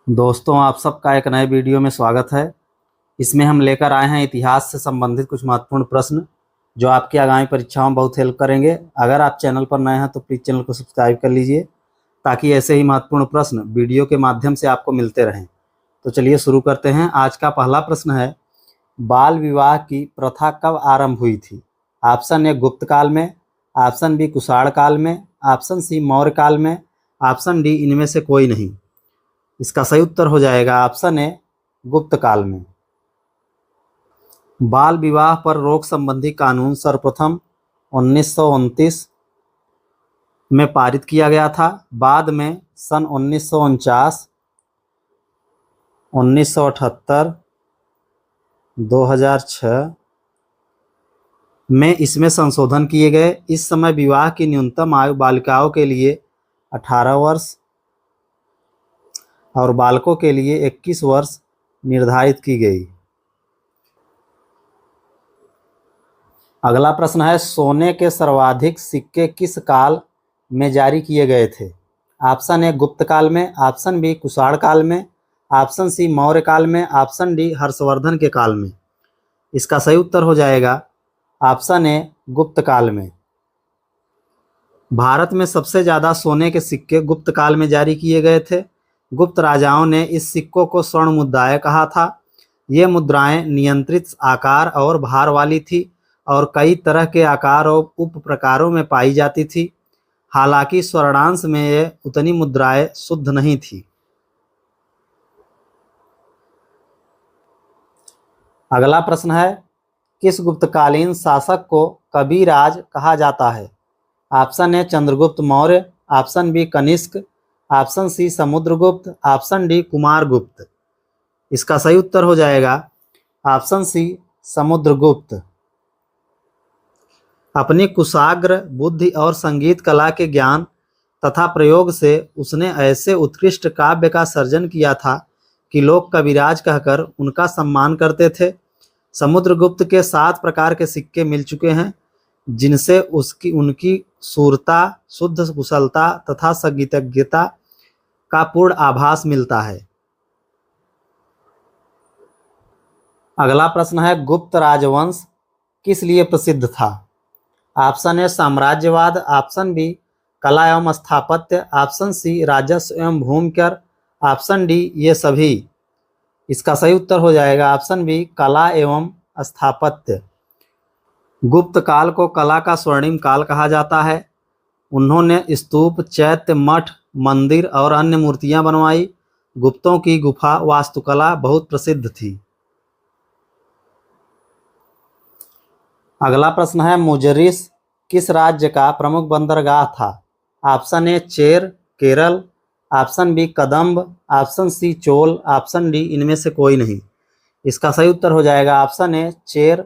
दोस्तों, आप सबका एक नए वीडियो में स्वागत है। इसमें हम लेकर आए हैं इतिहास से संबंधित कुछ महत्वपूर्ण प्रश्न जो आपकी आगामी परीक्षाओं में बहुत हेल्प करेंगे। अगर आप चैनल पर नए हैं तो प्लीज़ चैनल को सब्सक्राइब कर लीजिए ताकि ऐसे ही महत्वपूर्ण प्रश्न वीडियो के माध्यम से आपको मिलते रहें। तो चलिए शुरू करते हैं। आज का पहला प्रश्न है, बाल विवाह की प्रथा कब आरंभ हुई थी? ऑप्शन ए गुप्त काल में, ऑप्शन बी कुषाण काल में, ऑप्शन सी मौर्य काल में, ऑप्शन डी इनमें से कोई नहीं। इसका सही उत्तर हो जाएगा ऑप्शन ए गुप्त काल में। बाल विवाह पर रोक संबंधी कानून सर्वप्रथम 1929 में पारित किया गया था। बाद में सन 1949, 1978, 2006 में इसमें संशोधन किए गए। इस समय विवाह की न्यूनतम आयु बालिकाओं के लिए 18 वर्ष और बालकों के लिए 21 वर्ष निर्धारित की गई। अगला प्रश्न है, सोने के सर्वाधिक सिक्के किस काल में जारी किए गए थे? ऑप्शन ए गुप्त काल में, ऑप्शन बी कुषाण काल में, ऑप्शन सी मौर्य काल में, ऑप्शन डी हर्षवर्धन के काल में। इसका सही उत्तर हो जाएगा ऑप्शन ए गुप्त काल में। भारत में सबसे ज़्यादा सोने के सिक्के गुप्त काल में जारी किए गए थे। गुप्त राजाओं ने इस सिक्कों को स्वर्ण मुद्राएं कहा था। ये मुद्राएं नियंत्रित आकार और भार वाली थी और कई तरह के आकार और उप प्रकारों में पाई जाती थी। हालांकि स्वर्णांश में ये उतनी मुद्राएं शुद्ध नहीं थी। अगला प्रश्न है, किस गुप्तकालीन शासक को कविराज कहा जाता है? Option A Chandragupta Maurya, option B Kanishka, option C Samudragupta, option D Kumaragupta. इसका सही उत्तर हो जाएगा ऑप्शन सी समुद्रगुप्त। अपनी कुशाग्र बुद्धि और संगीत कला के ज्ञान तथा प्रयोग से उसने ऐसे उत्कृष्ट काव्य का सर्जन किया था कि लोग कविराज कहकर उनका सम्मान करते थे। समुद्रगुप्त के 7 प्रकार के सिक्के मिल चुके हैं जिनसे उनकी शूरता, शुद्ध कुशलता तथा संगीतज्ञता का पूर्ण आभास मिलता है। अगला प्रश्न है, गुप्त राजवंश किस लिए प्रसिद्ध था? ऑप्शन ए साम्राज्यवाद, ऑप्शन बी कला एवं स्थापत्य, ऑप्शन सी राजस्व एवं भूमि कर, ऑप्शन डी ये सभी। इसका सही उत्तर हो जाएगा ऑप्शन बी कला एवं स्थापत्य। गुप्त काल को कला का स्वर्णिम काल कहा जाता है। उन्होंने स्तूप, चैत्य, मठ, मंदिर और अन्य मूर्तियां बनवाई। गुप्तों की गुफा वास्तुकला बहुत प्रसिद्ध थी। अगला प्रश्न है, मुजरिस किस राज्य का प्रमुख बंदरगाह था? Option A Chera Kerala, option B Kadamba, option C Chola, option D इनमें से कोई नहीं। इसका सही उत्तर हो जाएगा ऑप्शन ए चेर,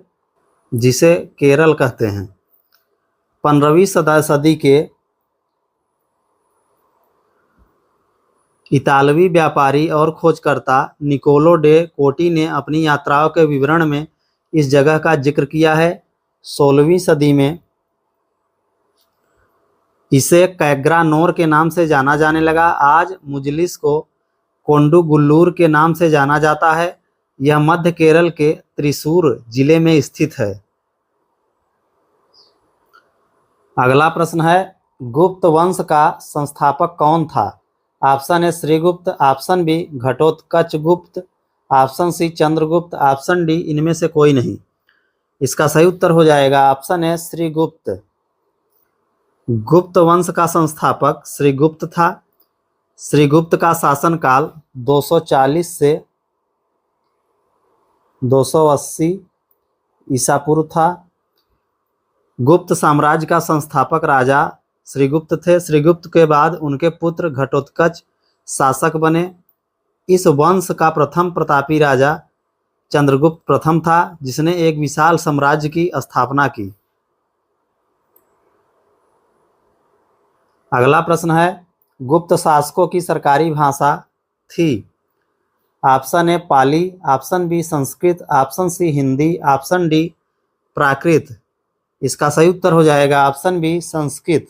जिसे केरल कहते हैं। 15वीं सदी के इतालवी व्यापारी और खोजकर्ता निकोलो डे कोटी ने अपनी यात्राओं के विवरण में इस जगह का जिक्र किया है। 16वीं सदी में इसे कैग्रानोर के नाम से जाना जाने लगा। आज मुजलिस को कोंडुगुल्लूर के नाम से जाना जाता है। यह मध्य केरल के त्रिशूर जिले में स्थित है। अगला प्रश्न है, गुप्त वंश का संस्थापक कौन था? Option A Srigupta, option B Ghatotkacha Gupta, option C Chandragupta, option D इनमें से कोई नहीं। इसका सही उत्तर हो जाएगा ऑप्शन ए श्रीगुप्त। गुप्त वंश का संस्थापक श्रीगुप्त था। श्रीगुप्त का शासनकाल 240 से 280 ईसा पूर्व था। गुप्त साम्राज्य का संस्थापक राजा श्रीगुप्त थे। श्रीगुप्त के बाद उनके पुत्र घटोत्कच शासक बने। इस वंश का प्रथम प्रतापी राजा चंद्रगुप्त प्रथम था, जिसने एक विशाल साम्राज्य की स्थापना की। अगला प्रश्न है, गुप्त शासकों की सरकारी भाषा थी? Option A Pali, option B Sanskrit, option C Hindi, option D Prakrit. इसका सही उत्तर हो जाएगा ऑप्शन बी संस्कृत।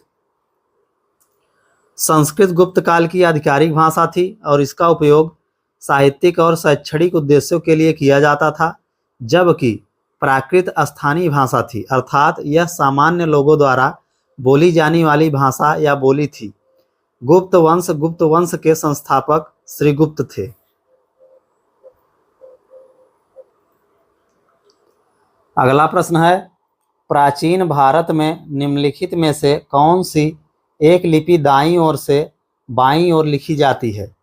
संस्कृत गुप्त काल की आधिकारिक भाषा थी और इसका उपयोग साहित्यिक और शैक्षणिक उद्देश्यों के लिए किया जाता था, जबकि प्राकृत स्थानीय भाषा थी, अर्थात यह सामान्य लोगों द्वारा बोली जाने वाली भाषा या बोली थी। गुप्त वंश के संस्थापक श्रीगुप्त थे। अगला प्रश्न है, प्राचीन भारत में निम्नलिखित में से कौन सी एक लिपि दाईं ओर से बाईं ओर लिखी जाती है?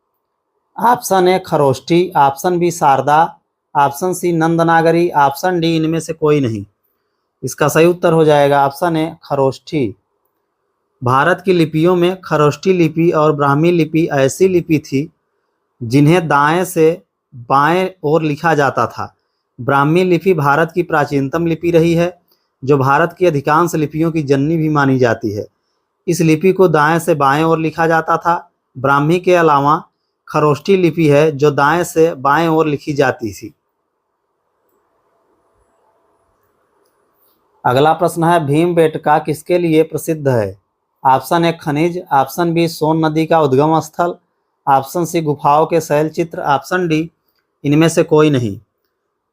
Option A Kharosthi, option B Sharada, option C Nandinagari, option D इनमें से कोई नहीं। इसका सही उत्तर हो जाएगा ऑप्शन ए खरोष्ठी। भारत की लिपियों में खरोष्ठी लिपि और ब्राह्मी लिपि ऐसी लिपि थी जिन्हें दाएं से बाएं ओर लिखा जाता था। ब्राह्मी लिपि भारत की प्राचीनतम लिपि रही है, जो भारत की अधिकांश लिपियों की जननी भी मानी जाती है। इस लिपि को दाएं से बाएं ओर लिखा जाता था। ब्राह्मी के अलावा खरोष्ठी लिपि है जो दाएं से बाएं ओर लिखी जाती थी। अगला प्रश्न है, भीमबेटका किसके लिए प्रसिद्ध है? ऑप्शन ए खनिज, ऑप्शन बी सोन नदी का उद्गम स्थल, ऑप्शन सी गुफाओं के शैल चित्र, ऑप्शन डी इनमें से कोई नहीं।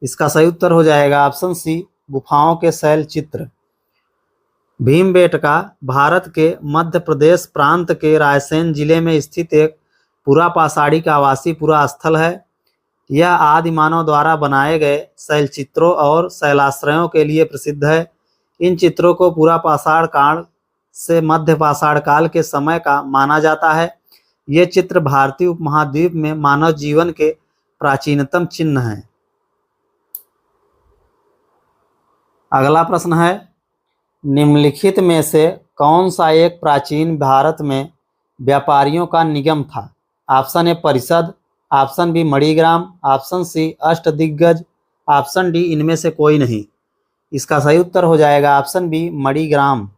इसका सही उत्तर हो जाएगा ऑप्शन सी गुफाओं के शैल चित्र। भीमबेटका भारत के मध्य प्रदेश प्रांत के रायसेन जिले में स्थित एक पुरापाषाणी का आवासीय पुरा स्थल है। यह आदि मानव द्वारा बनाए गए शैल चित्रों और शैलाश्रयों के लिए प्रसिद्ध है। इन चित्रों को पुरापाषाण काल से मध्य पाषाण काल के समय का माना जाता है। ये चित्र भारतीय उपमहाद्वीप में मानव जीवन के प्राचीनतम चिन्ह हैं। अगला प्रश्न है, निम्नलिखित में से कौन सा एक प्राचीन भारत में व्यापारियों का निगम था? Option A Parishad, option B Manigram, option C Ashtadiggaja, option D इनमें से कोई नहीं। इसका सही उत्तर हो जाएगा ऑप्शन बी मणिग्राम।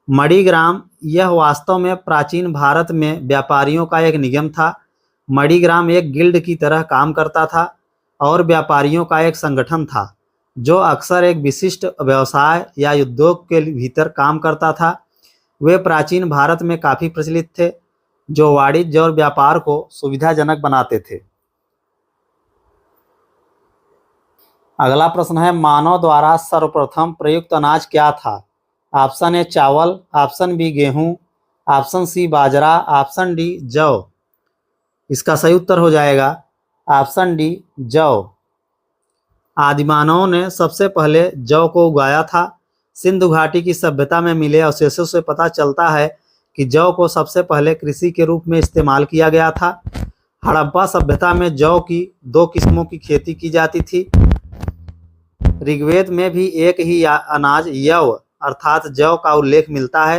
मणिग्राम यह वास्तव में प्राचीन भारत में व्यापारियों का एक निगम था। मणिग्राम एक गिल्ड की तरह काम करता था और व्यापारियों का एक संगठन था जो अक्सर एक विशिष्ट व्यवसाय या उद्योग के भीतर काम करता था। वे प्राचीन भारत में काफ़ी प्रचलित थे, जो वाणिज्य और व्यापार को सुविधाजनक बनाते थे। अगला प्रश्न है, मानव द्वारा सर्वप्रथम प्रयुक्त अनाज क्या था? ऑप्शन ए चावल, ऑप्शन बी गेहूं, ऑप्शन सी बाजरा, ऑप्शन डी जौ। इसका सही उत्तर हो जाएगा ऑप्शन डी जौ। आदिमानवों ने सबसे पहले जौ को उगाया था। सिंधु घाटी की सभ्यता में मिले अवशेषों से पता चलता है कि जौ को सबसे पहले कृषि के रूप में इस्तेमाल किया गया था। हड़प्पा सभ्यता में जौ की 2 किस्मों की खेती की जाती थी। ऋग्वेद में भी एक ही अनाज यव अर्थात जौ का उल्लेख मिलता है।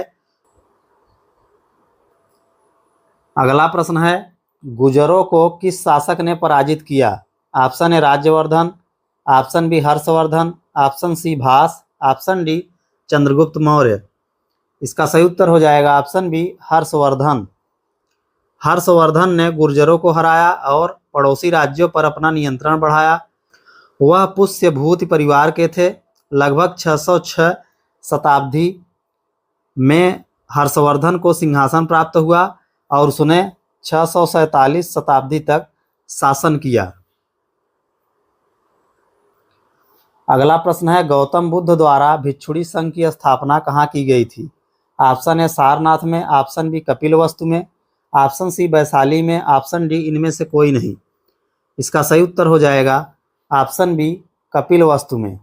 अगला प्रश्न है, गुर्जरों को किस शासक ने पराजित किया? Option A Rajyavardhana, option B Harshavardhana, option C Bhasa, option D Chandragupta Maurya. इसका सही उत्तर हो जाएगा ऑप्शन बी हर्षवर्धन। हर्षवर्धन ने गुर्जरों को हराया और पड़ोसी राज्यों पर अपना नियंत्रण बढ़ाया। वह पुष्यभूति परिवार के थे। लगभग 606 शताब्दी में हर्षवर्धन को सिंहासन प्राप्त हुआ और उसने 647 शताब्दी तक शासन किया। अगला प्रश्न है, गौतम बुद्ध द्वारा भिक्षुणी संघ की स्थापना कहाँ की गई थी? ऑप्शन ए सारनाथ में, ऑप्शन बी कपिलवस्तु में, ऑप्शन सी वैशाली में, ऑप्शन डी इनमें से कोई नहीं। इसका सही उत्तर हो जाएगा ऑप्शन बी कपिलवस्तु में।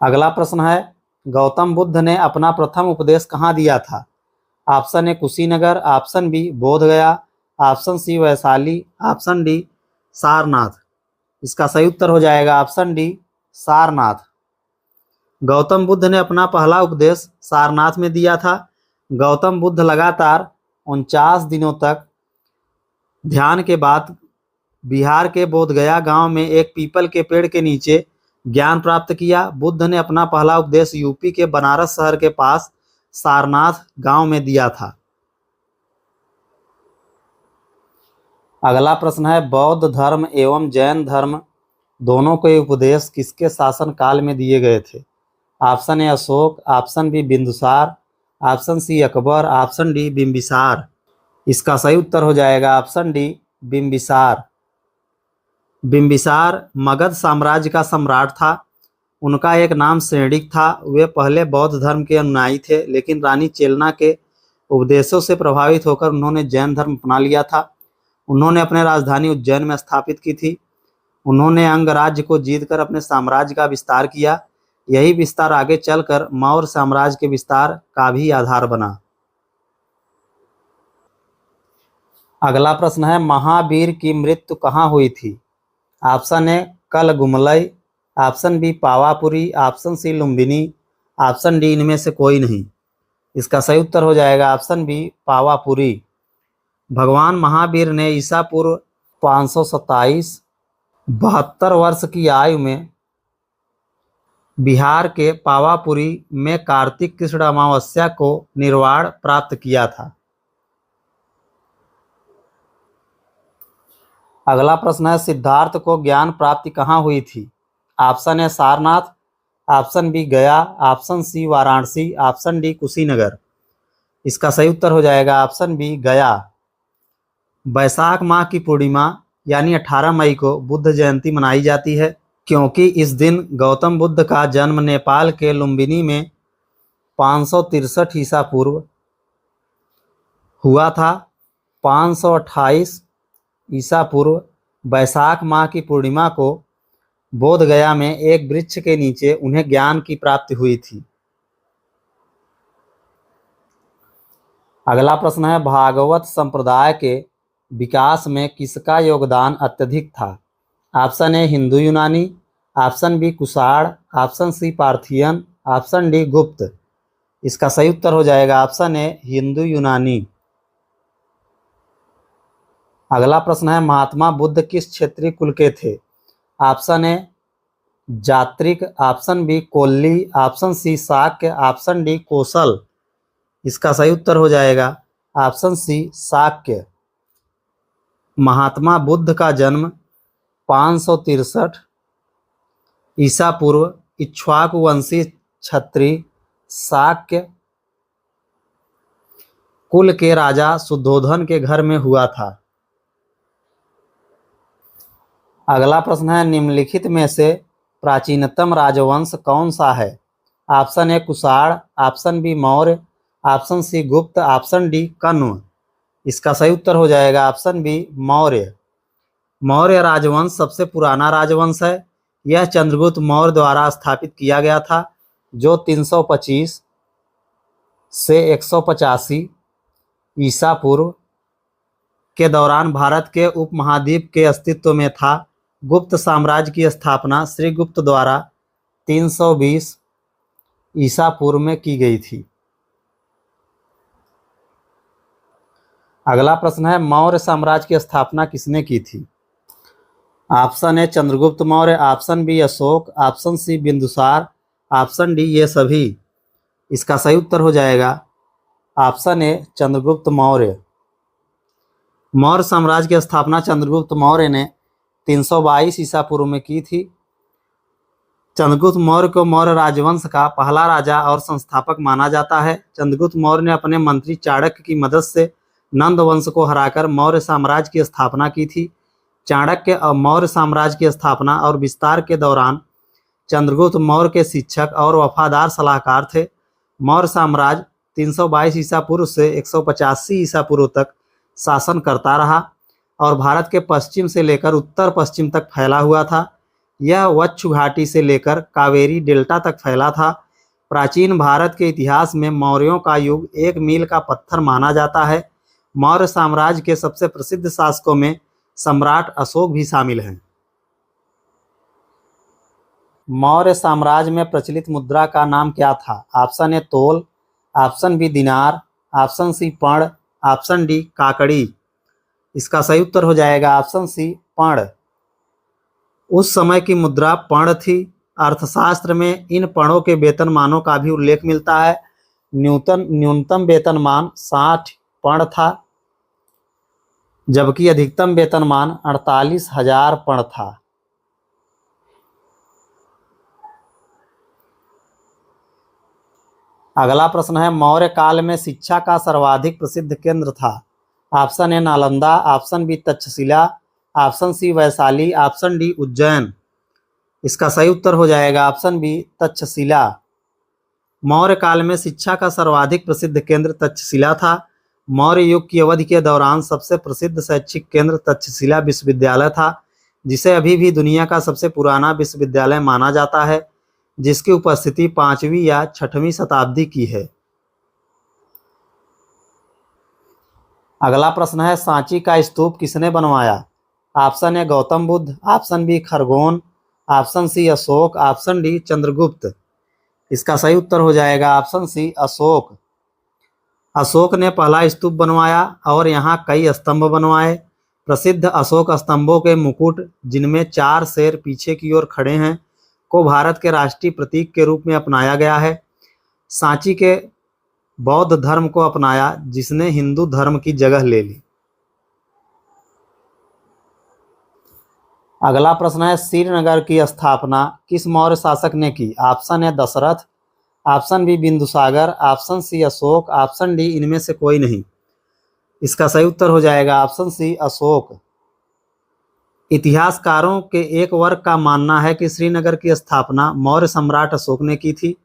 अगला प्रश्न है, गौतम बुद्ध ने अपना प्रथम उपदेश कहाँ दिया था? Option A Kushinagar, option B Bodh Gaya, option C Vaishali, option D Sarnath. इसका सही उत्तर हो जाएगा ऑप्शन डी सारनाथ। गौतम बुद्ध ने अपना पहला उपदेश सारनाथ में दिया था। गौतम बुद्ध लगातार 49 दिनों तक ध्यान के बाद बिहार के बोधगया गांव में एक पीपल के पेड़ के नीचे ज्ञान प्राप्त किया। बुद्ध ने अपना पहला उपदेश यूपी के बनारस शहर के पास सारनाथ गांव में दिया था। अगला प्रश्न है, बौद्ध धर्म एवं जैन धर्म दोनों के उपदेश किसके शासन काल में दिए गए थे? Option A Ashok, option B Bindusara, option C Akbar, option D Bimbisara. इसका सही उत्तर हो जाएगा ऑप्शन डी, बिंबिसार। बिंबिसार मगध साम्राज्य का सम्राट था। उनका एक नाम सेडिक था। वे पहले बौद्ध धर्म के अनुयायी थे, लेकिन रानी चेलना के उपदेशों से प्रभावित होकर उन्होंने जैन धर्म अपना लिया था। उन्होंने अपने राजधानी उज्जैन में स्थापित की थी। उन्होंने अंग राज्य को जीतकर अपने साम्राज्य का विस्तार किया। यही विस्तार आगे चलकर मौर्य साम्राज्य के विस्तार का भी आधार बना। अगला प्रश्न है, महावीर की मृत्यु कहाँ हुई थी? Option A Kalugumalai, option B Pavapuri, option C Lumbini, option D इनमें से कोई नहीं। इसका सही उत्तर हो जाएगा ऑप्शन बी, पावापुरी। भगवान महावीर ने ईसा पूर्व 527 72 वर्ष की आयु में बिहार के पावापुरी में कार्तिक कृष्ण अमावस्या को निर्वाण प्राप्त किया था। अगला प्रश्न है, सिद्धार्थ को ज्ञान प्राप्ति कहाँ हुई थी? Option A Sarnath, option B Gaya, option C Varanasi, option D Kushinagar. इसका सही उत्तर हो जाएगा ऑप्शन बी, गया। बैसाख माह की पूर्णिमा यानी 18 मई को बुद्ध जयंती मनाई जाती है, क्योंकि इस दिन गौतम बुद्ध का जन्म नेपाल के लुम्बिनी में 563 ईसा पूर्व हुआ था। 528 ईसा पूर्व बैसाख माह की पूर्णिमा को बोध गया में एक वृक्ष के नीचे उन्हें ज्ञान की प्राप्ति हुई थी। अगला प्रश्न है, भागवत संप्रदाय के विकास में किसका योगदान अत्यधिक था? ऑप्शन ए हिंदू यूनानी, option B Kushan, option C Parthian, option D Gupta. इसका सही उत्तर हो जाएगा ऑप्शन ए हिंदू यूनानी। अगला प्रश्न है, महात्मा बुद्ध किस क्षेत्रीय कुल के थे? Option A Jatrik, option B Kolli, option C Shakya, option D Kaushal. इसका सही उत्तर हो जाएगा ऑप्शन सी शाक्य। महात्मा बुद्ध का जन्म 563 ईसा पूर्व इक्ष्वाकु वंशी क्षत्रिय शाक्य कुल के राजा शुद्धोधन के घर में हुआ था। अगला प्रश्न है, निम्नलिखित में से प्राचीनतम राजवंश कौन सा है? Option A Kushan, option B Maurya, option C Gupta, option D Kanva. इसका सही उत्तर हो जाएगा ऑप्शन बी मौर्य। मौर्य राजवंश सबसे पुराना राजवंश है। यह चंद्रगुप्त मौर्य द्वारा स्थापित किया गया था, जो 325 से 185 ईसा पूर्व के दौरान भारत के उपमहाद्वीप के अस्तित्व में था। गुप्त साम्राज्य की स्थापना श्रीगुप्त द्वारा 320 ईसा पूर्व में की गई थी। अगला प्रश्न है, मौर्य साम्राज्य की स्थापना किसने की थी? Option A Chandragupta Maurya, option B Ashoka, option C Bindusara, option D ये सभी। इसका सही उत्तर हो जाएगा ऑप्शन ए चंद्रगुप्त मौर्य। मौर्य साम्राज्य की स्थापना चंद्रगुप्त मौर्य ने 322 ईसा पूर्व में की थी। चंद्रगुप्त मौर्य को मौर्य राजवंश का पहला राजा और संस्थापक माना जाता है। चंद्रगुप्त मौर्य ने अपने मंत्री चाणक्य की मदद से नंद वंश को हराकर मौर्य साम्राज्य की स्थापना की थी। चाणक्य और मौर्य साम्राज्य की स्थापना और विस्तार के दौरान चंद्रगुप्त मौर्य के शिक्षक और वफादार सलाहकार थे। मौर्य साम्राज्य 322 ईसा पूर्व से 185 ईसा पूर्व तक शासन करता रहा और भारत के पश्चिम से लेकर उत्तर पश्चिम तक फैला हुआ था। यह वच्छ घाटी से लेकर कावेरी डेल्टा तक फैला था। प्राचीन भारत के इतिहास में मौर्यों का युग एक मील का पत्थर माना जाता है। मौर्य साम्राज्य के सबसे प्रसिद्ध शासकों में सम्राट अशोक भी शामिल हैं। मौर्य साम्राज्य में प्रचलित मुद्रा का नाम क्या था? ऑप्शन ए तोल, ऑप्शन बी दिनार, ऑप्शन सी पर्ण, ऑप्शन डी काकड़ी। इसका सही उत्तर हो जाएगा ऑप्शन सी पर्ण। उस समय की मुद्रा पर्ण थी। अर्थशास्त्र में इन पणों के वेतनमानों का भी उल्लेख मिलता है। न्यूनतम वेतनमान 60 पर्ण था, जबकि अधिकतम वेतनमान 48,000 पर्ण था। अगला प्रश्न है, मौर्य काल में शिक्षा का सर्वाधिक प्रसिद्ध केंद्र था। Option A Nalanda, option B Taxila, option C Vaishali, option D Ujjain. इसका सही उत्तर हो जाएगा ऑप्शन बी तक्षशिला। मौर्य काल में शिक्षा का सर्वाधिक प्रसिद्ध केंद्र तक्षशिला था। मौर्य युग की अवधि के दौरान सबसे प्रसिद्ध शैक्षिक केंद्र तक्षशिला विश्वविद्यालय था, जिसे अभी भी दुनिया का सबसे पुराना विश्वविद्यालय माना जाता है, जिसकी उपस्थिति 5वीं या 6वीं शताब्दी की है। अगला प्रश्न है, सांची का स्तूप किसने बनवाया? Option A Gautam Buddha, option B Khargone, option C Ashok, option D Chandragupta. इसका सही उत्तर हो जाएगा ऑप्शन सी अशोक। अशोक ने पहला स्तूप बनवाया और यहाँ कई स्तंभ बनवाए। प्रसिद्ध अशोक स्तंभों के मुकुट, जिनमें 4 शेर पीछे की ओर खड़े हैं, को भारत के राष्ट्रीय प्रतीक के रूप में अपनाया गया है। सांची के बौद्ध धर्म को अपनाया, जिसने हिंदू धर्म की जगह ले ली। अगला प्रश्न है, श्रीनगर की स्थापना किस मौर्य शासक ने की? Option A Dasharath, option B Bindusagar, option C Ashok, option D इनमें से कोई नहीं। इसका सही उत्तर हो जाएगा ऑप्शन सी अशोक। इतिहासकारों के एक वर्ग का मानना है कि श्रीनगर की स्थापना मौर्य सम्राट अशोक ने की थी।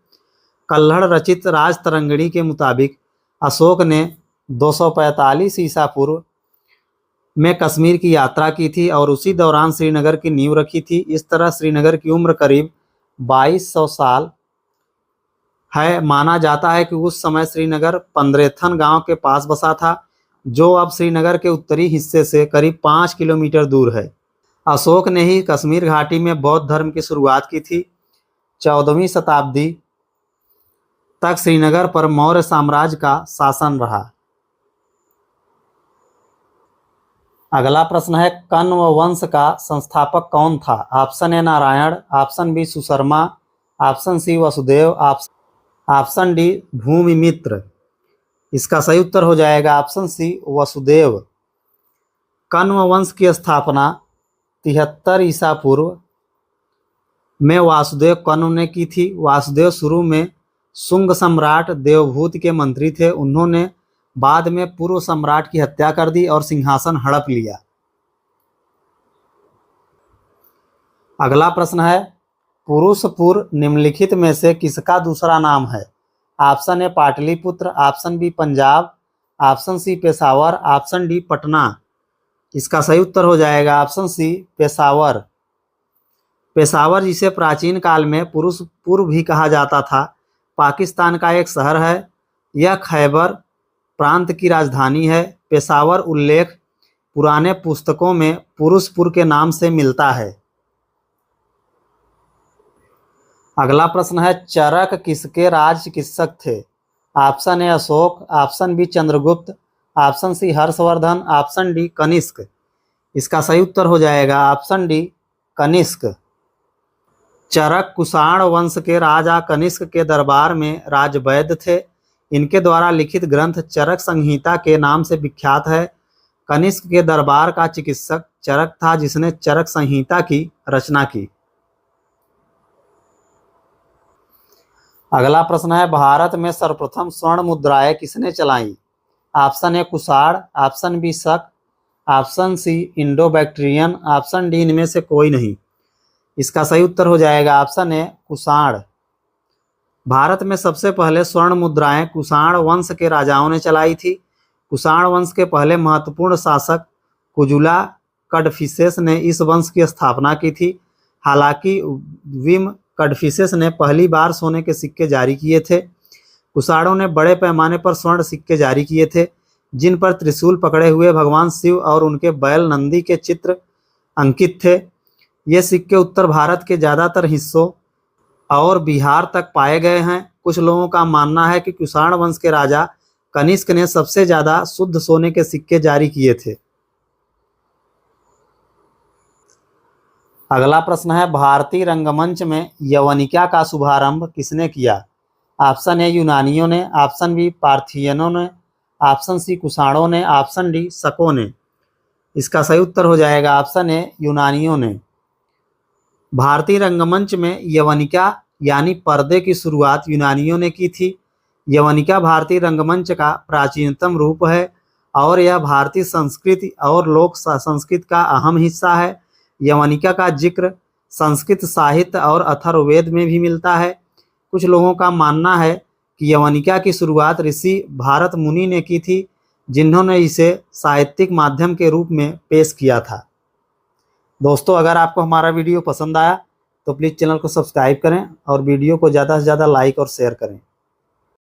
कल्हड़ रचित राजतरंगिणी के मुताबिक अशोक ने 245 ईसा पूर्व में कश्मीर की यात्रा की थी और उसी दौरान श्रीनगर की नींव रखी थी। इस तरह श्रीनगर की उम्र करीब 2200 साल है। माना जाता है कि उस समय श्रीनगर पंद्रेथन गांव के पास बसा था, जो अब श्रीनगर के उत्तरी हिस्से से करीब 5 किलोमीटर दूर है। अशोक ने ही कश्मीर घाटी में बौद्ध धर्म की शुरुआत की थी। 14वीं शताब्दी तक श्रीनगर पर मौर्य साम्राज्य का शासन रहा। अगला प्रश्न है, कण्व वंश का संस्थापक कौन था? Option A Narayana, option B Susharma, option C Vasudeva, option D Bhumimitra. इसका सही उत्तर हो जाएगा ऑप्शन सी वसुदेव। कण्व वंश की स्थापना 73 ईसा पूर्व में वासुदेव कण्व ने की थी। वासुदेव शुरू में शुंग सम्राट देवभूति के मंत्री थे। उन्होंने बाद में पूर्व सम्राट की हत्या कर दी और सिंहासन हड़प लिया। अगला प्रश्न है, पुरुषपुर निम्नलिखित में से किसका दूसरा नाम है? Option A Pataliputra, option B Punjab, option C Peshawar, option D Patna. इसका सही उत्तर हो जाएगा ऑप्शन सी पेशावर। पेशावर, जिसे प्राचीन काल में पुरुषपुर भी कहा जाता था, पाकिस्तान का एक शहर है। यह खैबर प्रांत की राजधानी है। पेशावर उल्लेख पुराने पुस्तकों में पुरुषपुर के नाम से मिलता है। अगला प्रश्न है, चरक किसके राज चिकित्सक थे? Option A Ashok, option B Chandragupta, option C Harshvardhan, option D Kanishka. इसका सही उत्तर हो जाएगा ऑप्शन डी कनिष्क। चरक कुषाण वंश के राजा कनिष्क के दरबार में राजवैद्य थे। इनके द्वारा लिखित ग्रंथ चरक संहिता के नाम से विख्यात है। कनिष्क के दरबार का चिकित्सक चरक था, जिसने चरक संहिता की रचना की। अगला प्रश्न है, भारत में सर्वप्रथम स्वर्ण मुद्राएं किसने चलाई? Option A Kushan, option B Shaka, option C Indo Bactrian, option D इनमें से कोई नहीं। इसका सही उत्तर हो जाएगा ऑप्शन ए कुषाण। भारत में सबसे पहले स्वर्ण मुद्राएं कुषाण वंश के राजाओं ने चलाई थी। कुषाण वंश के पहले महत्वपूर्ण शासक कुजुला कड़फिसेस ने इस वंश की स्थापना की थी। हालांकि विम कड़फिसेस ने पहली बार सोने के सिक्के जारी किए थे। कुषाणों ने बड़े पैमाने पर स्वर्ण सिक्के जारी किए थे, जिन पर त्रिशूल पकड़े हुए भगवान शिव और उनके बैल नंदी के चित्र अंकित थे। ये सिक्के उत्तर भारत के ज़्यादातर हिस्सों और बिहार तक पाए गए हैं। कुछ लोगों का मानना है कि कुषाण वंश के राजा कनिष्क ने सबसे ज़्यादा शुद्ध सोने के सिक्के जारी किए थे। अगला प्रश्न है, भारतीय रंगमंच में यवनिका का शुभारंभ किसने किया? ऑप्शन ए यूनानियों ने, ऑप्शन बी पार्थियनों ने, ऑप्शन सी कुषाणों ने, ऑप्शन डी शकों ने। इसका सही उत्तर हो जाएगा ऑप्शन ए यूनानियों ने। भारतीय रंगमंच में यवनिका यानी पर्दे की शुरुआत यूनानियों ने की थी। यवनिका भारतीय रंगमंच का प्राचीनतम रूप है और यह भारतीय संस्कृति और लोक संस्कृति का अहम हिस्सा है। यवनिका का जिक्र संस्कृत साहित्य और अथर्ववेद में भी मिलता है। कुछ लोगों का मानना है कि यवनिका की शुरुआत ऋषि भारत मुनि ने की थी, जिन्होंने इसे साहित्यिक माध्यम के रूप में पेश किया था। दोस्तों, अगर आपको हमारा वीडियो पसंद आया तो प्लीज़ चैनल को सब्सक्राइब करें और वीडियो को ज़्यादा से ज़्यादा लाइक और शेयर करें।